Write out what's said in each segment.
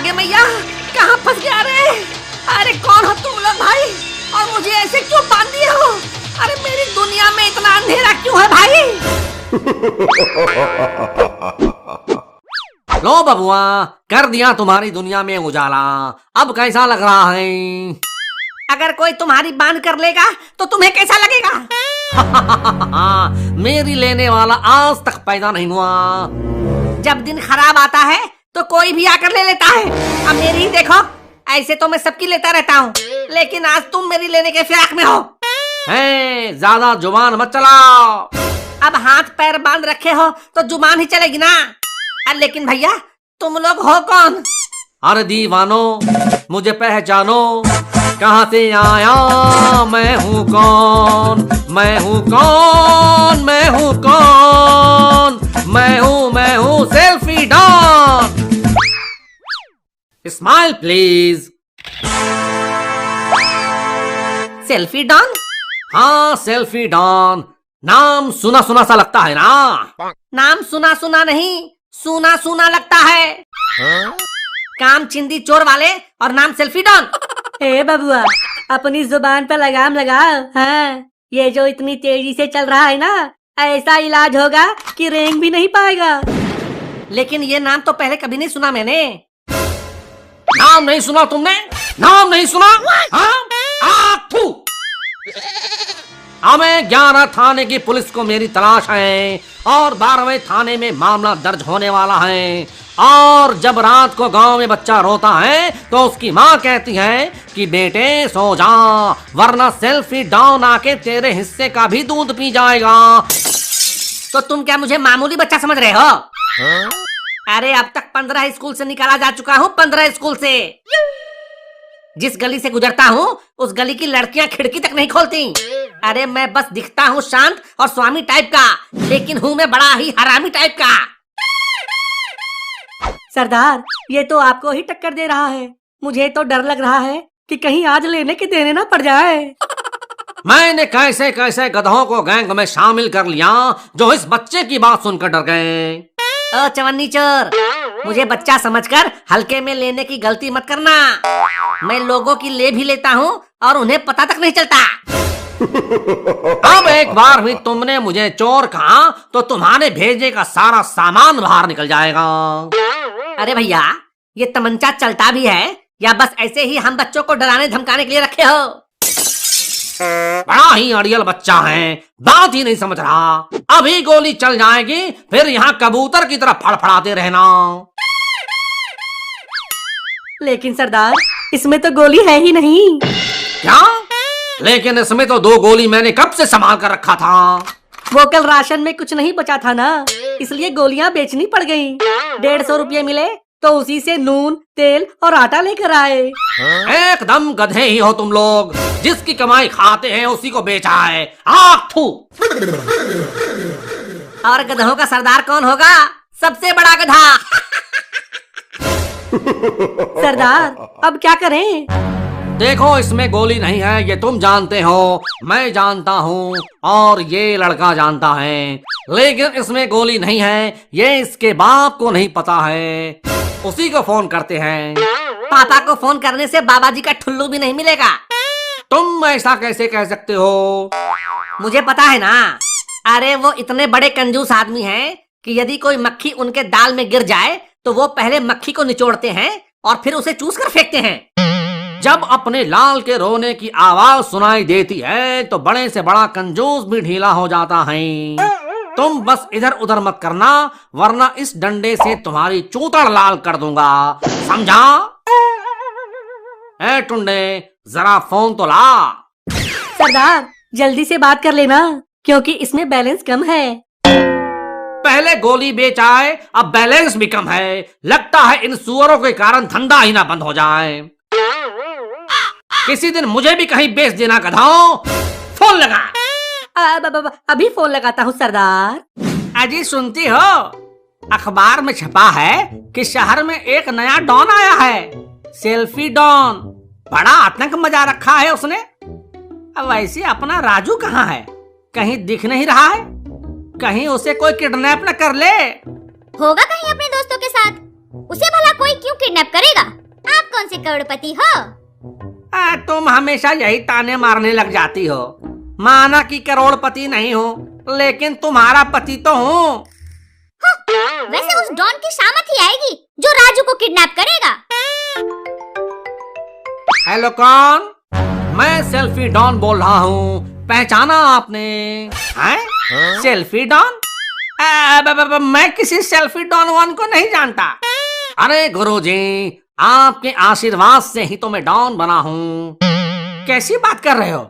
आगे मैया, कहाँ फंस गया रे? अरे कौन हो तुम लोग भाई, और मुझे ऐसे क्यों बांध दिए हो? अरे मेरी दुनिया में इतना अंधेरा क्यों है भाई? लो बबुआ, कर दिया तुम्हारी दुनिया में उजाला, अब कैसा लग रहा है? अगर कोई तुम्हारी बांध कर लेगा तो तुम्हें कैसा लगेगा? मेरी लेने वाला आज तक पैदा नहीं हुआ। जब दिन खराब आता है तो कोई भी आकर ले लेता है। अब मेरी ही देखो, ऐसे तो मैं सबकी लेता रहता हूँ, लेकिन आज तुम मेरी लेने के फिराक में हो। ज्यादा जुबान मत चलाओ। अब हाथ पैर बांध रखे हो तो जुबान ही चलेगी ना। लेकिन भैया तुम लोग हो कौन? अरे दीवानो, मुझे पहचानो, कहाँ से आया, मैं हूँ कौन, मैं हूँ कौन, मैं हूँ कौन, मैं हूँ selfie don. Smile please. Selfie don? हाँ, सेल्फी डॉन। नाम सुना सुना सा लगता है ना? नाम सुना सुना नहीं, सुना सुना लगता है। काम चिंदी चोर वाले और नाम सेल्फी डॉन। ए बबुआ, अपनी जुबान पर लगाम लगाओ। हाँ, ये जो इतनी तेजी से चल रहा है ना, ऐसा इलाज होगा कि रेंग भी नहीं पाएगा। लेकिन ये नाम तो पहले कभी नहीं सुना मैंने। नाम नहीं सुना तुमने? नाम नहीं सुना? हाँ? हमें 11 थाने की पुलिस को मेरी तलाश है और 12वें थाने में मामला दर्ज होने वाला है। और जब रात को गांव में बच्चा रोता है तो उसकी माँ कहती है कि बेटे सो जा, वरना सेल्फी डॉन आके तेरे हिस्से का भी दूध पी जाएगा। तो तुम क्या मुझे मामूली बच्चा समझ रहे हो? अरे अब तक 15 स्कूल से निकाला जा चुका हूँ, 15 स्कूल से। जिस गली से गुजरता हूँ उस गली की लड़कियां खिड़की तक नहीं खोलती। अरे मैं बस दिखता हूँ शांत और स्वामी टाइप का, लेकिन हूँ मैं बड़ा ही हरामी टाइप का। सरदार, ये तो आपको ही टक्कर दे रहा है। मुझे तो डर लग रहा है कि कहीं आज लेने के देने ना पड़ जाए। मैंने कैसे कैसे गधों को गैंग में शामिल कर लिया जो इस बच्चे की बात सुनकर डर गए। ओ चवन्नी चोर, मुझे बच्चा समझकर हल्के में लेने की गलती मत करना। मैं लोगों की ले भी लेता हूँ और उन्हें पता तक नहीं चलता। अब एक बार भी तुमने मुझे चोर कहा तो तुम्हारे भेजे का सारा सामान बाहर निकल जाएगा। अरे भैया, ये तमंचा चलता भी है या बस ऐसे ही हम बच्चों को डराने धमकाने के लिए रखे हो? बड़ा ही अड़ियल बच्चा है, बात ही नहीं समझ रहा। अभी गोली चल जाएगी, फिर यहाँ कबूतर की तरह फड़फड़ाते रहना। लेकिन सरदार, इसमें तो गोली है ही नहीं। क्या? लेकिन इसमें तो 2 गोली मैंने कब से संभाल कर रखा था। वो कल राशन में कुछ नहीं बचा था ना, इसलिए गोलियां बेचनी पड़ गईं। 150 रुपये मिले तो उसी से नून, तेल और आटा लेकर आए। एकदम गधे ही हो तुम लोग, जिसकी कमाई खाते हैं उसी को बेचा है। आख थू। और गधों का सरदार कौन होगा? सबसे बड़ा गधा। सरदार, अब क्या करें? देखो, इसमें गोली नहीं है, ये तुम जानते हो, मैं जानता हूँ और ये लड़का जानता है। लेकिन इसमें गोली नहीं है, ये इसके बाप को नहीं पता है। उसी को फोन करते हैं। पापा को फोन करने से बाबा जी का ठुल्लू भी नहीं मिलेगा। तुम ऐसा कैसे कह सकते हो? मुझे पता है ना। अरे वो इतने बड़े कंजूस आदमी हैं कि यदि कोई मक्खी उनके दाल में गिर जाए तो वो पहले मक्खी को निचोड़ते हैं और फिर उसे चूस कर फेंकते हैं। जब अपने लाल के रोने की आवाज सुनाई देती है तो बड़े से बड़ा कंजूस भी ढीला हो जाता है। तुम बस इधर उधर मत करना, वरना इस डंडे से तुम्हारी चूतड़ लाल कर दूंगा, समझा? ए टुंडे, जरा फोन तो ला। सरदार, जल्दी से बात कर लेना, क्योंकि इसमें बैलेंस कम है। पहले गोली बेच आए, अब बैलेंस भी कम है। लगता है इन सुअरों के कारण धंधा ही ना बंद हो जाए। किसी दिन मुझे भी कहीं बेच देना गधाओ। फोन लगा। अभी फोन लगाता हूँ सरदार। अजी सुनती हो, अखबार में छपा है कि शहर में एक नया डॉन आया है, सेल्फी डॉन। बड़ा आतंक मचा रखा है उसने। अब वैसे अपना राजू कहाँ है? कहीं दिख नहीं रहा है। कहीं उसे कोई किडनैप न कर ले। होगा कहीं अपने दोस्तों के साथ। उसे भला कोई क्यों किडनैप करेगा? आप कौन से करोड़पति हो? तुम हमेशा यही ताने मारने लग जाती हो। माना कि करोड़पति नहीं हो, लेकिन तुम्हारा पति तो हूँ। वैसे उस डॉन की शामत ही आएगी जो राजू को किडनैप करेगा। हेलो, कौन? मैं सेल्फी डॉन बोल रहा हूँ, पहचाना आपने? हैं? Selfie don? मैं किसी सेल्फी डॉन वन को नहीं जानता। अरे गुरुजी, आपके आशीर्वाद से ही तो मैं डॉन बना हूँ। कैसी बात कर रहे हो?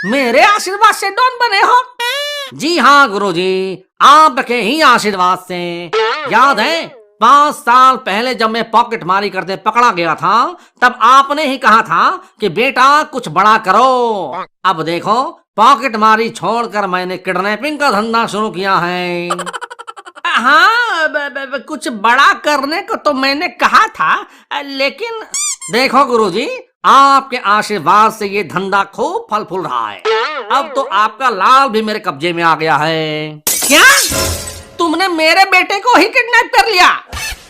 मेरे आशीर्वाद से डॉन बने हो? जी हाँ गुरुजी, आपके ही आशीर्वाद से। याद है 5 साल पहले जब मैं पॉकेट मारी करते पकड़ा गया था, तब आपने ही कहा था कि बेटा कुछ बड़ा करो। अब देखो, पॉकेट मारी छोड़कर मैंने किडनैपिंग का धंधा शुरू किया है। हाँ, कुछ बड़ा करने को तो मैंने कहा था, लेकिन देखो गुरुजी, आपके आशीर्वाद से ये धंधा खूब फल फूल रहा है। अब तो आपका लाल भी मेरे कब्जे में आ गया है। क्या? तुमने मेरे बेटे को ही किडनैप कर लिया?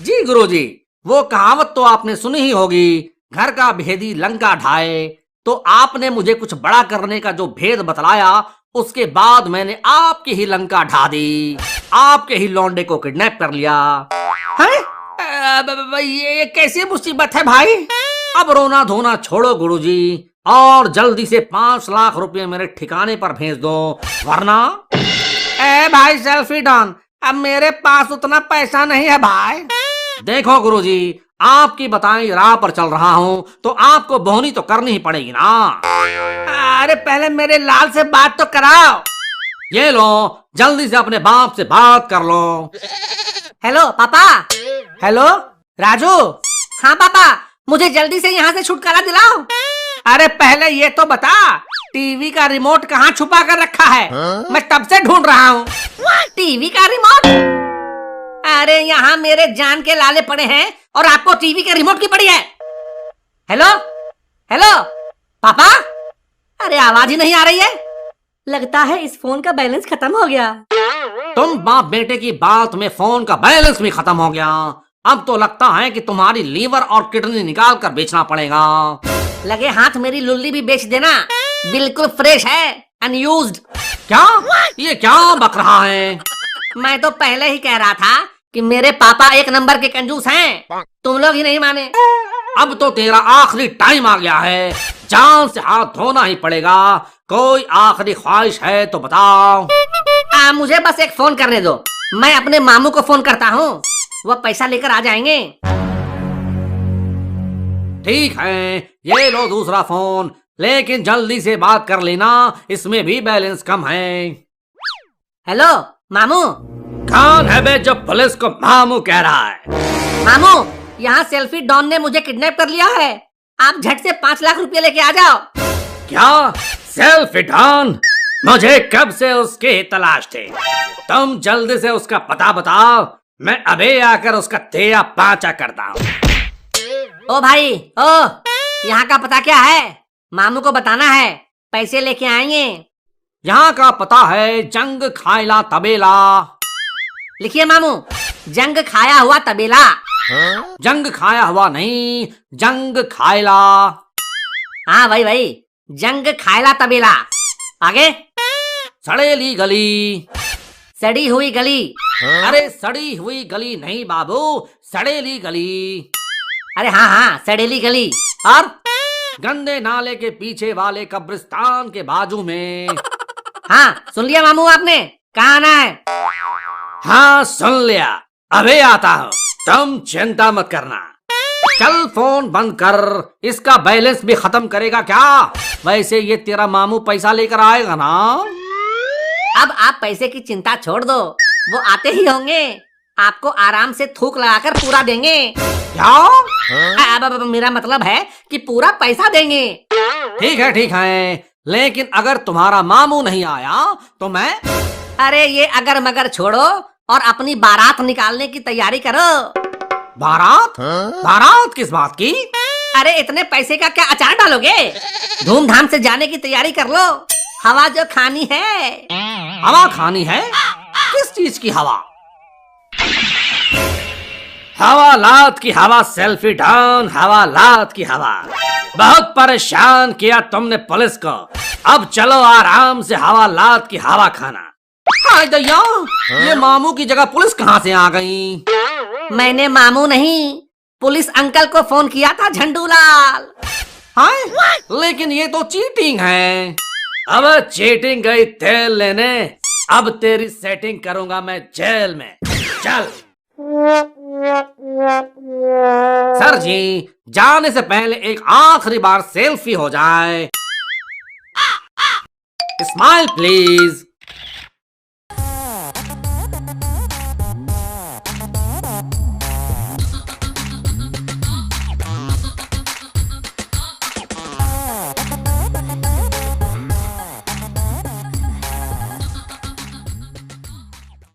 जी गुरुजी, वो कहावत तो आपने सुनी ही होगी, घर का भेदी लंका ढाए। तो आपने मुझे कुछ बड़ा करने का जो भेद बतलाया, उसके बाद मैंने आपकी ही लंका ढा दी, आपके ही लौंडे को किडनैप कर लिया है। ये कैसी मुसीबत है भाई? अब रोना धोना छोड़ो गुरुजी, और जल्दी से 5 लाख रुपए मेरे ठिकाने पर भेज दो, वरना। ए भाई सेल्फी डॉन, अब मेरे पास उतना पैसा नहीं है भाई। देखो गुरुजी, आपकी बताई राह पर चल रहा हूँ, तो आपको बोहनी तो करनी ही पड़ेगी ना। अरे पहले मेरे लाल से बात तो कराओ। ये लो, जल्दी से अपने बाप से बात कर लो। हेलो पापा। हेलो राजू। हाँ पापा, मुझे जल्दी से यहाँ से छुटकारा दिलाओ। अरे पहले ये तो बता, टीवी का रिमोट कहाँ छुपा कर रखा है? मैं तब से ढूंढ रहा हूँ। टीवी का रिमोट? अरे यहाँ मेरे जान के लाले पड़े हैं और आपको टीवी के रिमोट की पड़ी है। हेलो हेलो पापा, अरे आवाज ही नहीं आ रही है। लगता है इस फोन का बैलेंस खत्म हो गया। तुम बाप बेटे की बात में फोन का बैलेंस भी खत्म हो गया। अब तो लगता है कि तुम्हारी लीवर और किडनी निकाल कर बेचना पड़ेगा। लगे हाथ मेरी लुल्ली भी बेच देना, बिल्कुल फ्रेश है, अनयूज्ड। क्या? ये क्या बक रहा है? मैं तो पहले ही कह रहा था कि मेरे पापा एक नंबर के कंजूस हैं, तुम लोग ही नहीं माने। अब तो तेरा आखिरी टाइम आ गया है, जान से हाथ धोना ही पड़ेगा। कोई आखिरी ख्वाहिश है तो बताओ। मुझे बस एक फोन करने दो, मैं अपने मामू को फोन करता हूँ, वो पैसा लेकर आ जाएंगे। ठीक है, ये लो दूसरा फोन, लेकिन जल्दी से बात कर लेना, इसमें भी बैलेंस कम है। हेलो मामू। कौन है बे जो पुलिस को मामू कह रहा है? मामू, यहाँ सेल्फी डॉन ने मुझे किडनैप कर लिया है, आप झट से 5 लाख रुपए लेके आ जाओ। क्या? Selfie don? मुझे कब से उसकी तलाश थी। तुम जल्दी से उसका पता बताओ, मैं अभी आकर उसका तेरा पांचा करता हूँ। ओ भाई, ओ, यहाँ का पता क्या है? मामू को बताना है, पैसे लेके आएंगे। यहाँ का पता है जंग खायला तबेला। लिखिए मामू, जंग खाया हुआ तबेला। जंग खाया हुआ नहीं, जंग खायला। हाँ भाई, जंग खायला तबेला। आगे? सड़ेली गली। सड़ी हुई गली। अरे सड़ी हुई गली नहीं बाबू, सड़ेली गली। अरे हाँ, सड़ेली गली। और? गंदे नाले के पीछे वाले कब्रिस्तान के बाजू में। हाँ, सुन लिया मामू आपने, कहाँ आना है? हाँ सुन लिया, अभी आता हूँ, तुम चिंता मत करना। चल फोन बंद कर, इसका बैलेंस भी खत्म करेगा क्या? वैसे ये तेरा मामू पैसा लेकर आएगा ना? अब आप पैसे की चिंता छोड़ दो, वो आते ही होंगे, आपको आराम से थूक लगाकर पूरा देंगे। क्या? अब मेरा मतलब है कि पूरा पैसा देंगे। ठीक है, लेकिन अगर तुम्हारा मामू नहीं आया तो मैं। अरे ये अगर मगर छोड़ो और अपनी बारात निकालने की तैयारी करो। बारात? बारात किस बात की? अरे इतने पैसे का क्या अचार डालोगे? धूमधाम से जाने की तैयारी कर लो, हवा जो खानी है। हवा खानी है? किस चीज की हवा? हवालात की हवा, सेल्फी डाउन, हवालात की हवा। बहुत परेशान किया तुमने पुलिस को, अब चलो आराम से हवालात की हवा खाना। हाय दैया, ये मामू की जगह पुलिस कहाँ से आ गई? मैंने मामू नहीं, पुलिस अंकल को फोन किया था झंडूलाल। हाय, लेकिन ये तो चीटिंग है। अब चीटिंग गई तेल लेने, अब तेरी सेटिंग करूंगा मैं जेल में। चल। सर जी, जाने से पहले एक आखिरी बार सेल्फी हो जाए। Smile please.